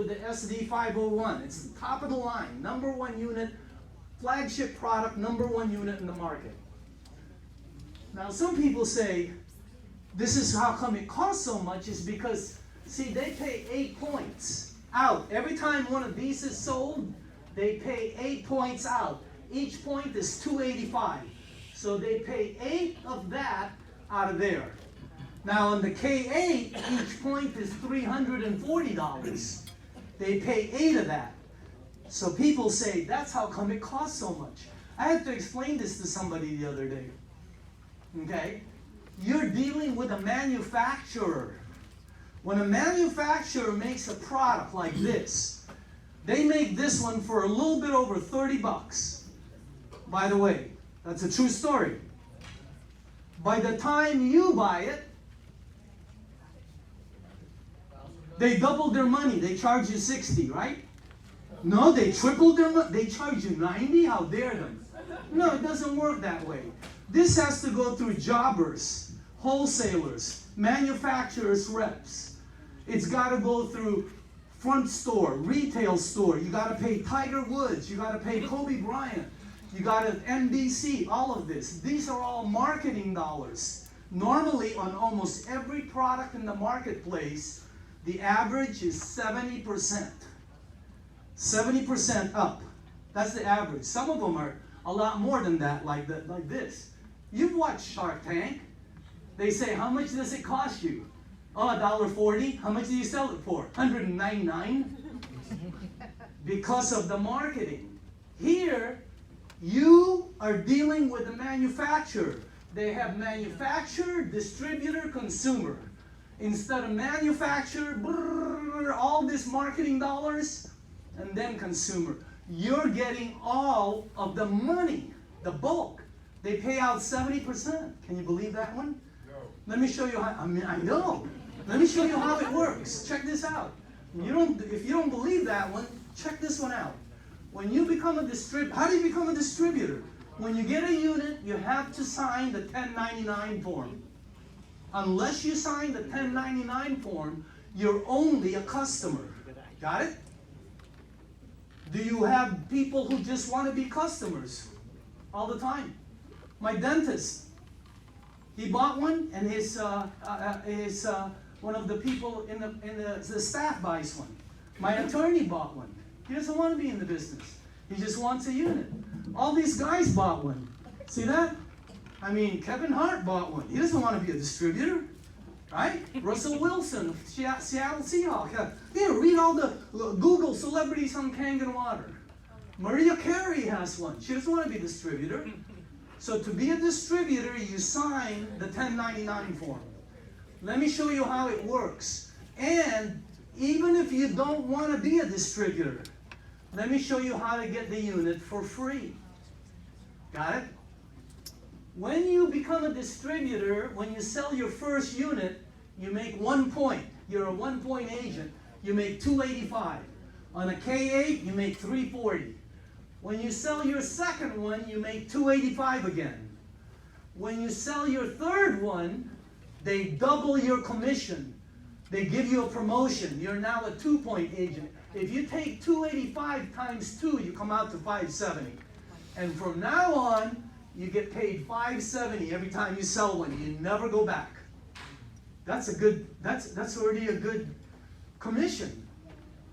with the SD501. It's the top of the line, #1 unit, flagship product, #1 unit in the market. Now some people say, this is how come it costs so much, is because, see, they pay 8 points out. Every time one of these is sold, they pay 8 points out. Each point is $285. So they pay 8 of that out of there. Now on the K8, each point is $340. They pay 8 of that. So people say, that's how come it costs so much. I had to explain this to somebody the other day. Okay? You're dealing with a manufacturer. When a manufacturer makes a product like this, they make this one for a little bit over 30 bucks. By the way, that's a true story. By the time you buy it, they doubled their money. They charge you 60, right? No, they tripled their money. They charge you 90? How dare them? No, it doesn't work that way. This has to go through jobbers, wholesalers, manufacturers, reps. It's got to go through front store, retail store. You got to pay Tiger Woods. You got to pay Kobe Bryant. You got to NBC, all of this. These are all marketing dollars. Normally, on almost every product in the marketplace, the average is 70%. 70% up. That's the average. Some of them are a lot more than that, like this. You've watched Shark Tank. They say, how much does it cost you? Oh, $1.40. How much do you sell it for? $199. Because of the marketing. Here, you are dealing with the manufacturer. They have manufacturer, distributor, consumer. Instead of manufacturer, all this marketing dollars, and then consumer. You're getting all of the money, the bulk. They pay out 70%. Can you believe that one? No. Let me show you how, I know. Let me show you how it works. Check this out. If you don't believe that one, check this one out. When you become a distributor, how do you become a distributor? When you get a unit, you have to sign the 1099 form. Unless you sign the 1099 form, you're only a customer. Got it? Do you have people who just want to be customers all the time? My dentist, he bought one, and one of the people in the staff buys one. My attorney bought one. He doesn't want to be in the business. He just wants a unit. All these guys bought one. See that? I mean, Kevin Hart bought one. He doesn't want to be a distributor, right? Russell Wilson, Seattle Seahawks. Here, read all the Google celebrities on Kangen water. Mariah Carey has one. She doesn't want to be a distributor. So to be a distributor, you sign the 1099 form. Let me show you how it works. And even if you don't want to be a distributor, let me show you how to get the unit for free. Got it? When you become a distributor, when you sell your first unit, you make 1 point. You're a 1-point agent. You make $285. On a K8, you make $340. When you sell your second one, you make $285 again. When you sell your third one, they double your commission. They give you a promotion. You're now a 2-point agent. If you take $285 times 2, you come out to $570. And from now on, you get paid $570 every time you sell one. You never go back. That's already a good commission.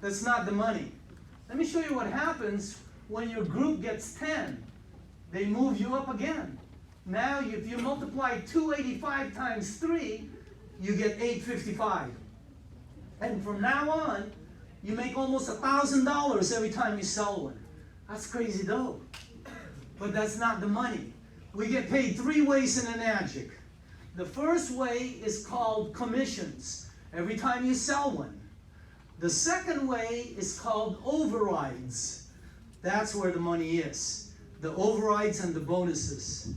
That's not the money. Let me show you what happens when your group gets 10. They move you up again. Now, if you multiply 285 times 3, you get 855. And from now on, you make almost $1,000 every time you sell one. That's crazy dough. But that's not the money. We get paid 3 ways in Enagic. The first way is called commissions, every time you sell one. The second way is called overrides. That's where the money is. The overrides and the bonuses.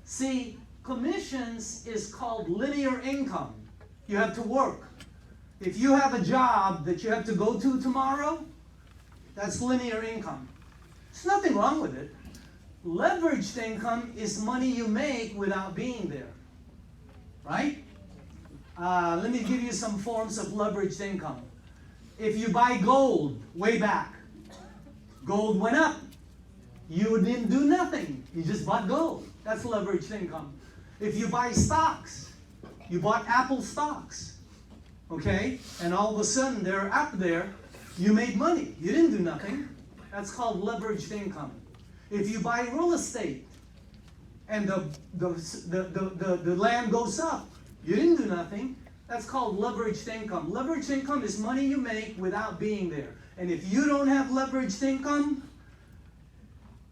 See, commissions is called linear income. You have to work. If you have a job that you have to go to tomorrow, that's linear income. There's nothing wrong with it. Leveraged income is money you make without being there, right? Let me give you some forms of leveraged income. If you buy gold way back, gold went up. You didn't do nothing. You just bought gold. That's leveraged income. If you buy stocks, you bought Apple stocks, okay? And all of a sudden they're up there. You made money. You didn't do nothing. That's called leveraged income. If you buy real estate and the land goes up, you didn't do nothing. That's called leveraged income. Leveraged income is money you make without being there. And if you don't have leveraged income,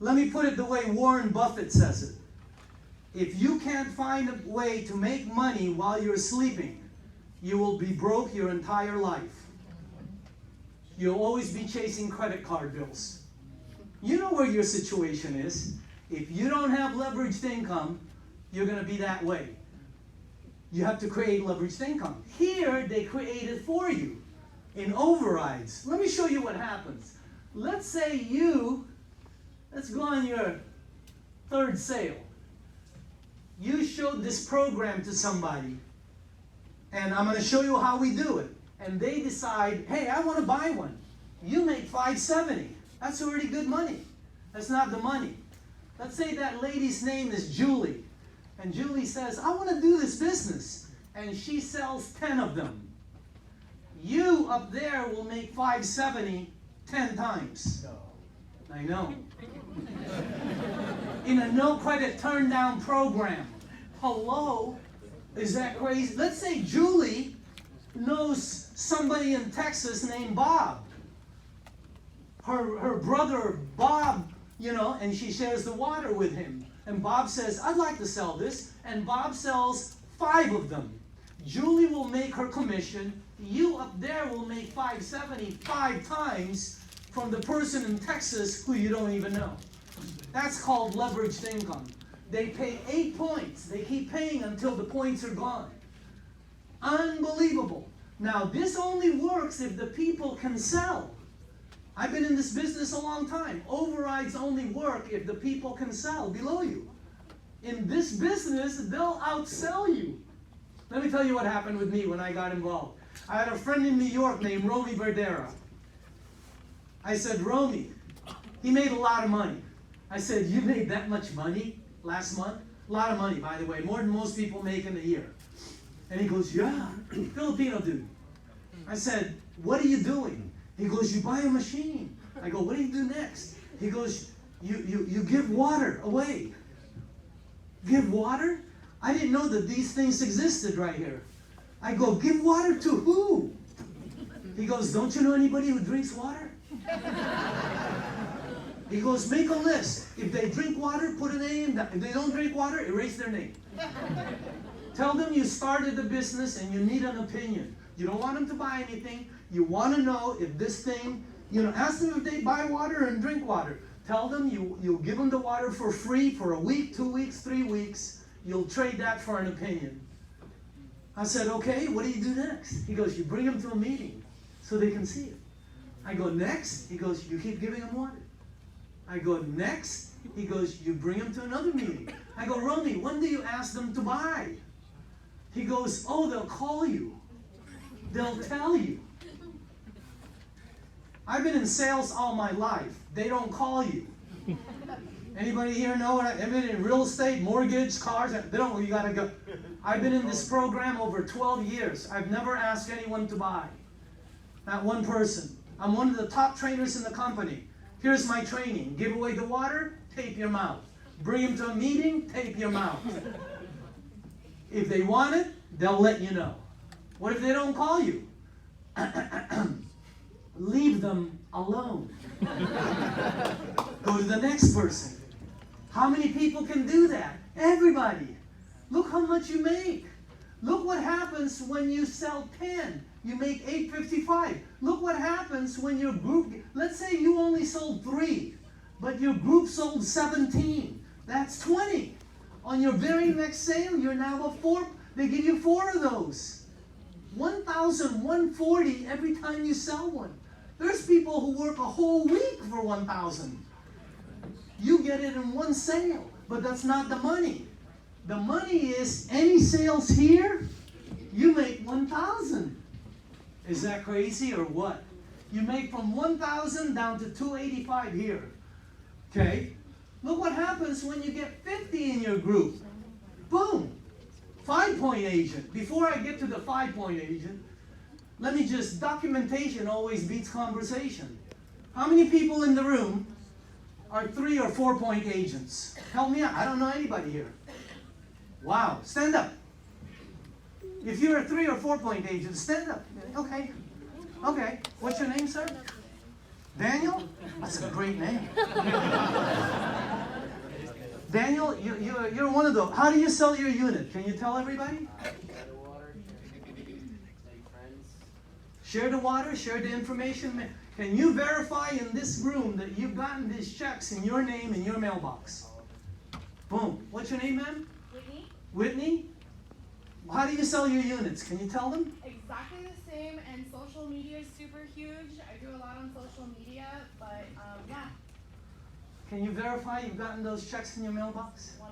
let me put it the way Warren Buffett says it. If you can't find a way to make money while you're sleeping, you will be broke your entire life. You'll always be chasing credit card bills. You know where your situation is. If you don't have leveraged income, you're going to be that way. You have to create leveraged income. Here, they create it for you in overrides. Let me show you what happens. Let's say let's go on your third sale. You showed this program to somebody, and I'm going to show you how we do it. And they decide, hey, I want to buy one. You make $570. That's already good money. That's not the money. Let's say that lady's name is Julie. And Julie says, I want to do this business. And she sells 10 of them. You up there will make $570 10 times. I know. In a no credit turn down program. Hello? Is that crazy? Let's say Julie knows somebody in Texas named Bob. Her brother Bob, and she shares the water with him. And Bob says, I'd like to sell this. And Bob sells 5 of them. Julie will make her commission. You up there will make $570 5 times from the person in Texas who you don't even know. That's called leveraged income. They pay 8 points. They keep paying until the points are gone. Unbelievable. Now, this only works if the people can sell. I've been in this business a long time. Overrides only work if the people can sell below you. In this business, they'll outsell you. Let me tell you what happened with me when I got involved. I had a friend in New York named Romy Verdera. I said, Romy, he made a lot of money. I said, you made that much money last month? A lot of money, by the way, more than most people make in a year. And he goes, yeah, Filipino dude. I said, what are you doing? He goes, you buy a machine. I go, what do you do next? He goes, you give water away. Give water? I didn't know that these things existed right here. I go, give water to who? He goes, don't you know anybody who drinks water? He goes, make a list. If they drink water, put a name down. If they don't drink water, erase their name. Tell them you started the business and you need an opinion. You don't want them to buy anything. You want to know if this thing, ask them if they buy water and drink water. Tell them you'll give them the water for free for a week, 2 weeks, 3 weeks. You'll trade that for an opinion. I said, okay, what do you do next? He goes, you bring them to a meeting so they can see it. I go, next? He goes, you keep giving them water. I go, next? He goes, you bring them to another meeting. I go, Romy, when do you ask them to buy? He goes, oh, they'll call you. They'll tell you. I've been in sales all my life. They don't call you. Anybody here know what I've been in real estate, mortgage, cars? They don't, you gotta go. I've been in this program over 12 years. I've never asked anyone to buy. Not one person. I'm one of the top trainers in the company. Here's my training. Give away the water, tape your mouth. Bring them to a meeting, tape your mouth. If they want it, they'll let you know. What if they don't call you? Leave them alone. Go to the next person. How many people can do that? Everybody. Look how much you make. Look what happens when you sell 10. You make $8.55. Look what happens when your group, let's say you only sold 3, but your group sold 17. That's 20. On your very next sale, you're now a 4. They give you 4 of those. 1,140 every time you sell one. There's people who work a whole week for 1,000. You get it in one sale, but that's not the money. The money is any sales here, you make 1,000. Is that crazy or what? You make from 1,000 down to 285 here. Okay? Look what happens when you get 50 in your group. Boom! 5-point agent. Before I get to the 5-point agent, let me just, documentation always beats conversation. How many people in the room are 3 or 4-point agents? Help me out. I don't know anybody here. Wow. Stand up. If you're a 3 or 4-point agent, stand up. Okay. Okay. What's your name, sir? Daniel? That's a great name. Daniel, you're one of those. How do you sell your unit? Can you tell everybody? Share the water, make friends. Share the water, share the information. Can you verify in this room that you've gotten these checks in your name in your mailbox? Boom. What's your name, ma'am? Whitney? Whitney? How do you sell your units? Can you tell them? Exactly the same, and social media is super huge. I do a lot on social media, but yeah, Can you verify you've gotten those checks in your mailbox? 100%.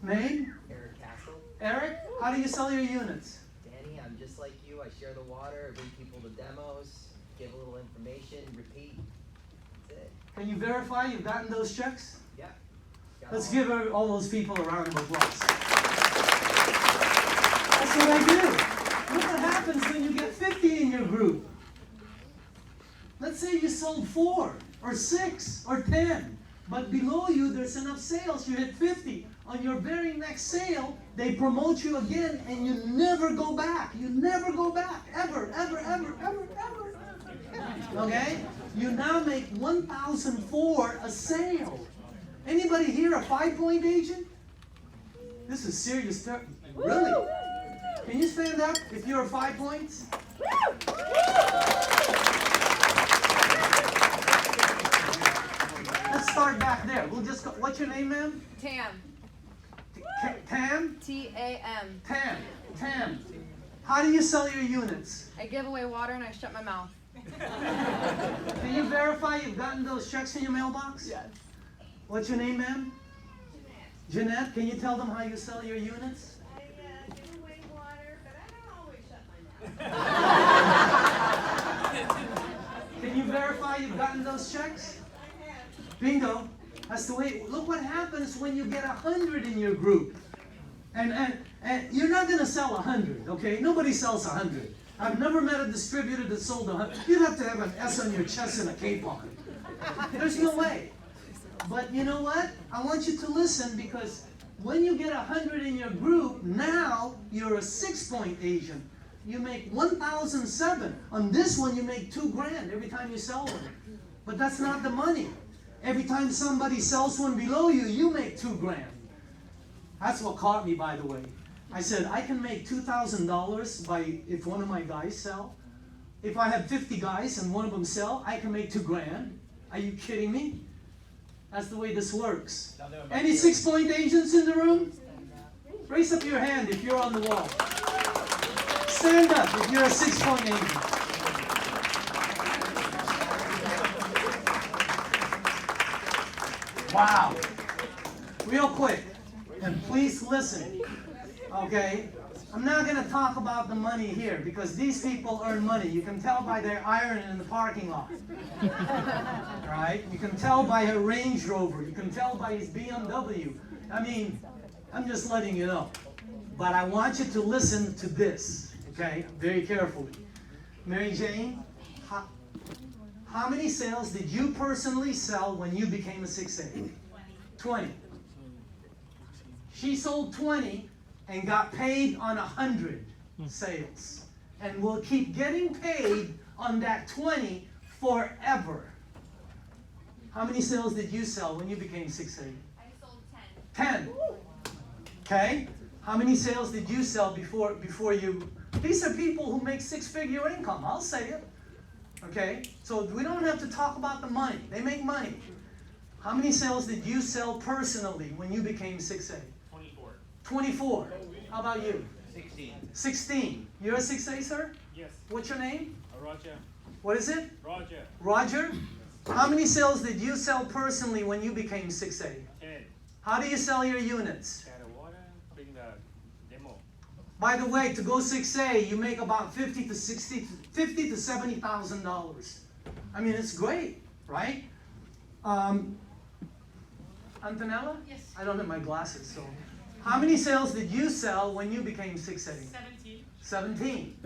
Name? Eric Castle. Eric? How do you sell your units? Danny, I'm just like you. I share the water, I bring people to demos, give a little information, repeat. That's it. Can you verify you've gotten those checks? Yeah. Got Let's all- give all those people a round of applause. That's what I do. Look what happens when you get 50 in your group. Let's say you sold 4 or 6 or 10, but below you there's enough sales, you hit 50. On your very next sale, they promote you again and you never go back. You never go back. Ever, ever, ever, ever, ever. Okay? You now make 1,004 a sale. Anybody here a 5-point agent? This is serious stuff. Really? Can you stand up if you're 5 points? Let's start back there. We'll just go. What's your name, ma'am? Tam. Tam? T-A-M. Tam. Tam. How do you sell your units? I give away water and I shut my mouth. Can you verify you've gotten those checks in your mailbox? Yes. What's your name, ma'am? Jeanette, can you tell them how you sell your units? I give away water, but I don't always shut my mouth. Can you verify you've gotten those checks? I have. Bingo. That's the way. Look what happens when you get 100 in your group. And you're not going to sell 100, okay? Nobody sells 100. I've never met a distributor that sold 100. You'd have to have an S on your chest and a cape on. There's no way. But you know what? I want you to listen, because when you get 100 in your group, now you're a 6-point agent. You make 1,007. On this one, you make $2,000 every time you sell one. But that's not the money. Every time somebody sells one below you, you make $2,000. That's what caught me, by the way. I said, I can make $2,000 if one of my guys sell. If I have 50 guys and one of them sell, I can make $2,000. Are you kidding me? That's the way this works. Any 6-point agents in the room? Raise up your hand if you're on the wall. Stand up if you're a 6-point agent. Wow. Real quick, and please listen, okay? I'm not going to talk about the money here, because these people earn money. You can tell by their iron in the parking lot. Right? You can tell by her Range Rover. You can tell by his BMW. I mean, I'm just letting you know. But I want you to listen to this, okay? Very carefully. Mary Jane, how many sales did you personally sell when you became a 6A? 20. She sold 20 and got paid on 100 sales. And will keep getting paid on that 20 forever. How many sales did you sell when you became 6A? I sold 10. 10. Okay? How many sales did you sell before you... These are people who make 6-figure income. I'll say it. Okay? So we don't have to talk about the money. They make money. How many sales did you sell personally when you became 6A? 24. 24. How about you? 16. 16. You're a 6A, sir? Yes. What's your name? Roger. What is it? Roger. Roger? How many sales did you sell personally when you became 6A? 10. How do you sell your units? Share the water, bring the demo. By the way, to go 6A, you make about $50,000 to $70,000. I mean, it's great, right? Antonella? Yes. I don't have my glasses, so. How many sales did you sell when you became 6A? 17. 17.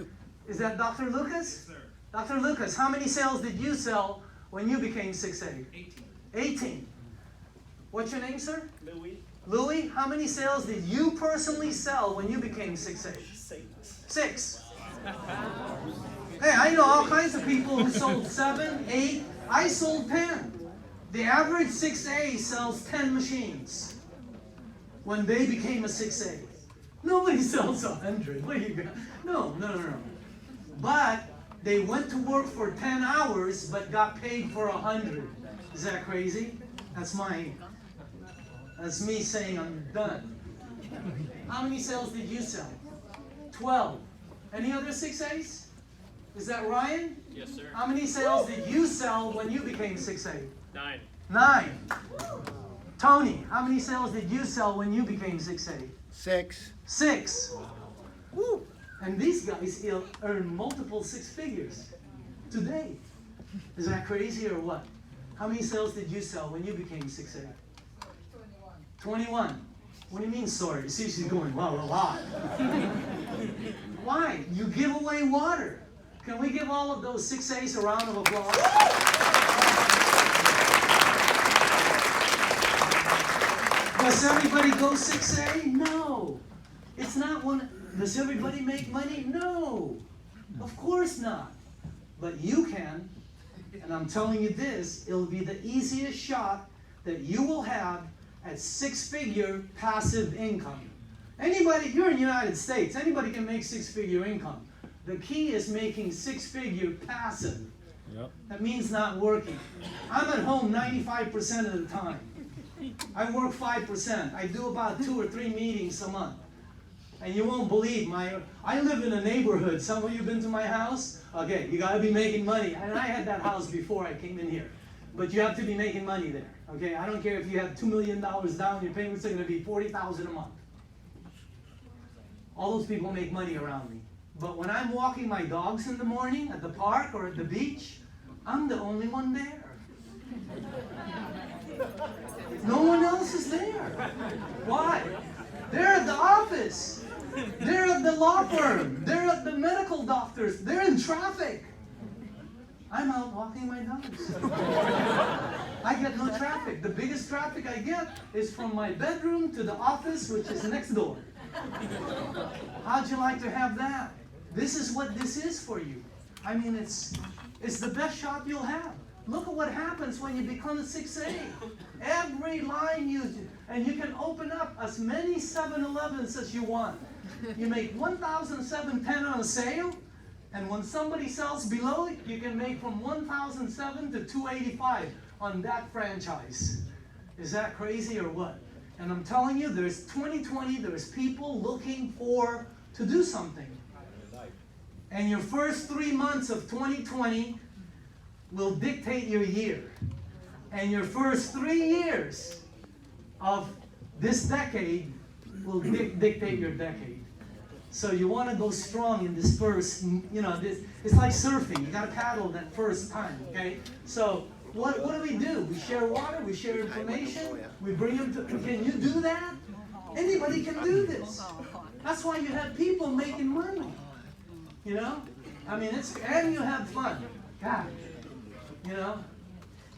Is that Dr. Lucas? Yes, sir. Dr. Lucas, how many sales did you sell when you became 6A? 18. 18. What's your name, sir? Louis. Louis, how many sales did you personally sell when you became 6A? 6. 6. Hey, I know all kinds of people who sold 7, 8. I sold 10. The average 6A sells 10 machines when they became a 6A. Nobody sells 100. What do you got? No. But they went to work for 10 hours but got paid for 100. Is that crazy? That's me saying I'm done. How many sales did you sell? 12. Any other 6As? Is that Ryan? Yes, sir. How many sales did you sell when you became 6A? 9. 9. Tony, how many sales did you sell when you became 6A? 6. 6. Woo. And these guys earn multiple 6 figures today. Is that crazy or what? How many sales did you sell when you became 6A? 21. What do you mean, sorry? You see, she's going, well, a lot. Why? You give away water. Can we give all of those 6As a round of applause? Does everybody go 6A? No. It's not one. Does everybody make money? No. Of course not. But you can. And I'm telling you this, it'll be the easiest shot that you will have at 6-figure passive income. Anybody, you're in the United States, anybody can make 6-figure income. The key is making 6-figure passive. Yep. That means not working. I'm at home 95% of the time. I work 5%. I do about 2 or 3 meetings a month. And you won't believe I live in a neighborhood. Some of you been to my house? Okay, you gotta be making money. And I had that house before I came in here. But you have to be making money there. Okay, I don't care if you have $2 million down, your payments are gonna be $40,000 a month. All those people make money around me. But when I'm walking my dogs in the morning at the park or at the beach, I'm the only one there. No one else is there. Why? They're at the office. They're at the law firm. They're at the medical doctors. They're in traffic. I'm out walking my dogs. I get no traffic. The biggest traffic I get is from my bedroom to the office, which is next door. How'd you like to have that? This is what this is for you. I mean, it's the best shot you'll have. Look at what happens when you become a 6A. Every line and you can open up as many 7-Elevens as you want. You make $1,710 on a sale, and when somebody sells below it, you can make from $1,007 to $285 on that franchise. Is that crazy or what? And I'm telling you, there's 2020, there's people looking to do something. And your first 3 months of 2020 will dictate your year. And your first 3 years of this decade will dictate your decade. So you want to go strong in this first, it's like surfing. You got to paddle that first time, okay? So what do? We share water, we share information, we bring them to, can you do that? Anybody can do this. That's why you have people making money, I mean, and you have fun. God,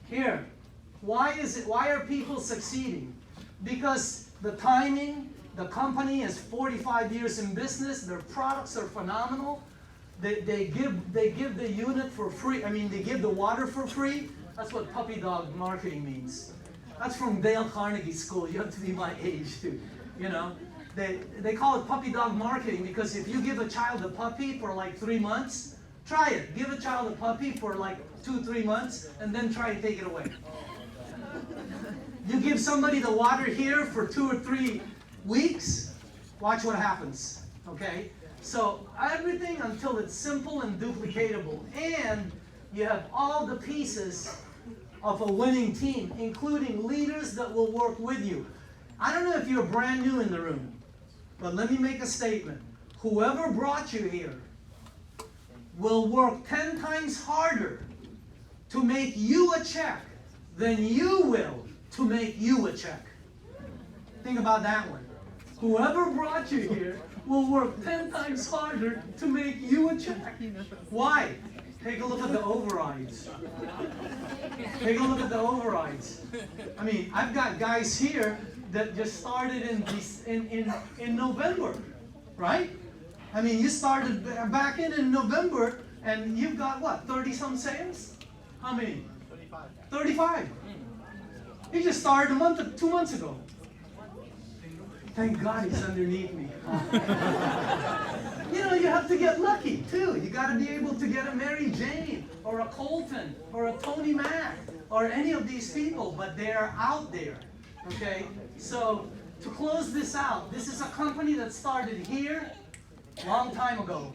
Here, why are people succeeding? Because the timing, the company is 45 years in business, their products are phenomenal. They give the unit for free, they give the water for free. That's what puppy dog marketing means. That's from Dale Carnegie School. You have to be my age too, They call it puppy dog marketing because if you give a child a puppy for like 3 months, try it. Give a child a puppy for like 2-3 months and then try to take it away. You give somebody the water here for 2 or 3 weeks, watch what happens, okay? So everything until it's simple and duplicatable, and you have all the pieces of a winning team, including leaders that will work with you. I don't know if you're brand new in the room, but let me make a statement. whoever brought you here will work 10 times harder to make you a check than you will to make you a check. Think about that one. Whoever brought you here will work 10 times harder to make you a check. Why? Take a look at the overrides. Take a look at the overrides. I mean, I've got guys here that just started in November, right? I mean, you started back in November, and you've got what, 30-some sales? How many? 35. He just started 2 months ago. Thank God he's underneath me. You know, you have to get lucky too. You got to be able to get a Mary Jane or a Colton or a Tony Mac or any of these people, but they're out there. Okay? So to close this out, this is a company that started here a long time ago.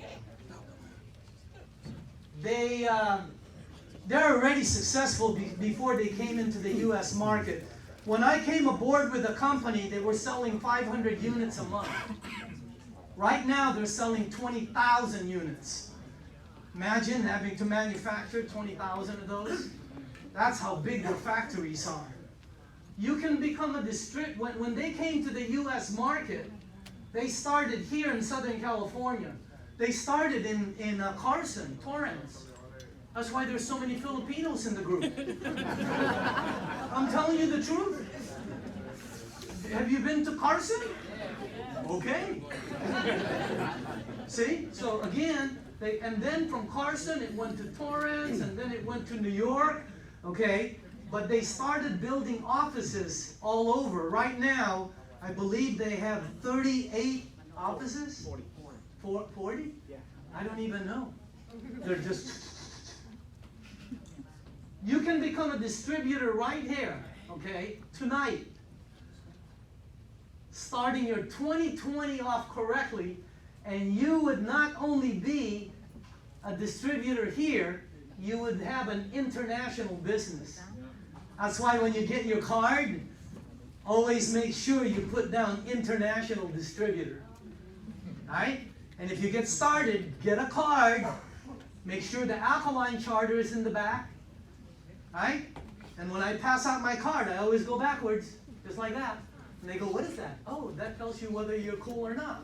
They're already successful before they came into the U.S. market. When I came aboard with the company, they were selling 500 units a month. Right now, they're selling 20,000 units. Imagine having to manufacture 20,000 of those. That's how big their factories are. You can become a distributor. When they came to the U.S. market, they started here in Southern California. They started in Carson, Torrance. That's why there's so many Filipinos in the group. I'm telling you the truth. Have you been to Carson? Okay. See? So again, and then from Carson it went to Torrance, and then it went to New York. Okay? But they started building offices all over. Right now, I believe they have 38 offices? 40? Yeah. I don't even know. They're just... You can become a distributor right here, okay, tonight. Starting your 2020 off correctly, and you would not only be a distributor here, you would have an international business. That's why when you get your card, always make sure you put down international distributor. Alright? And if you get started, get a card. Make sure the Alkaline charter is in the back. Right? And when I pass out my card, I always go backwards, just like that. And they go, what is that? Oh, that tells you whether you're cool or not.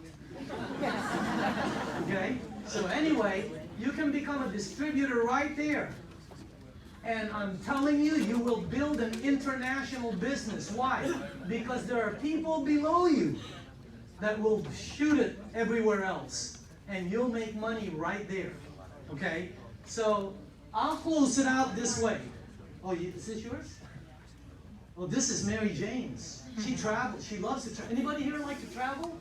Okay? So anyway, you can become a distributor right there. And I'm telling you, you will build an international business. Why? Because there are people below you that will shoot it everywhere else. And you'll make money right there. Okay? So I'll close it out this way. Oh, is this yours? Well, this is Mary Jane's. She travels. She loves to travel. Anybody here like to travel?